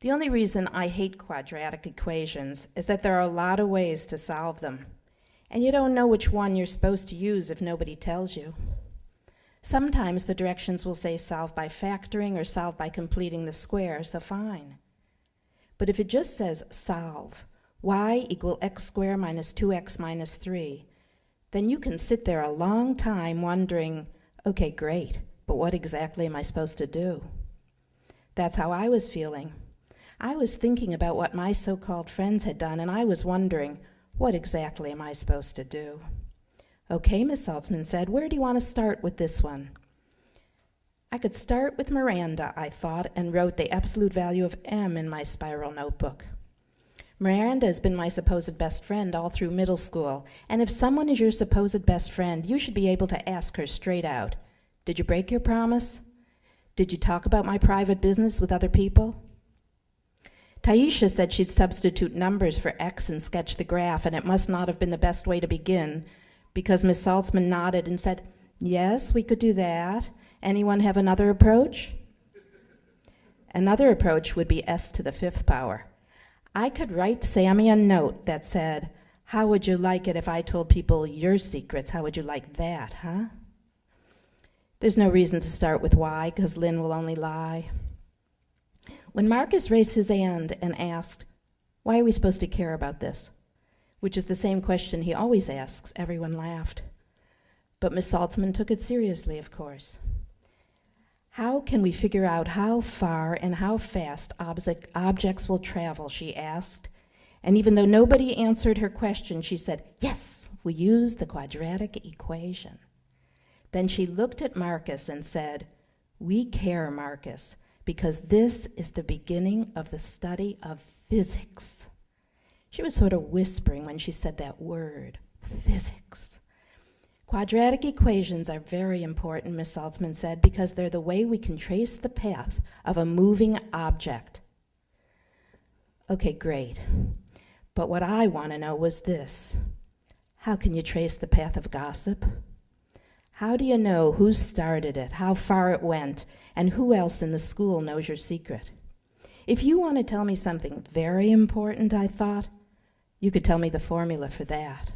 The only reason I hate quadratic equations is that there are a lot of ways to solve them, and you don't know which one you're supposed to use if nobody tells you. Sometimes the directions will say solve by factoring or solve by completing the square, so fine. But if it just says solve, y equal x squared minus 2x minus 3, then you can sit there a long time wondering, okay, great, but what exactly am I supposed to do? That's how I was feeling. I was thinking about what my so-called friends had done, and I was wondering, what exactly am I supposed to do? Okay, Miss Saltzman said, where do you want to start with this one? I could start with Miranda, I thought, and wrote the absolute value of m in my spiral notebook. Miranda has been my supposed best friend all through middle school, and if someone is your supposed best friend, you should be able to ask her straight out, did you break your promise? Did you talk about my private business with other people? Taisha said she'd substitute numbers for x and sketch the graph, and it must not have been the best way to begin, because Miss Saltzman nodded and said, yes, we could do that. Anyone have another approach? Another approach would be s to the 5th power. I could write Sammy a note that said, how would you like it if I told people your secrets? How would you like that, huh? There's no reason to start with y, because Lynn will only lie. When Marcus raised his hand and asked, why are we supposed to care about this? Which is the same question he always asks, everyone laughed. But Miss Saltzman took it seriously, of course. How can we figure out how far and how fast objects will travel, she asked. And even though nobody answered her question, she said, yes, we use the quadratic equation. Then she looked at Marcus and said, we care, Marcus, because this is the beginning of the study of physics. She was sort of whispering when she said that word, physics. Quadratic equations are very important, Miss Saltzman said, because they're the way we can trace the path of a moving object. Okay, great. But what I want to know was this. How can you trace the path of gossip? How do you know who started it, how far it went, and who else in the school knows your secret? If you want to tell me something very important, I thought, you could tell me the formula for that.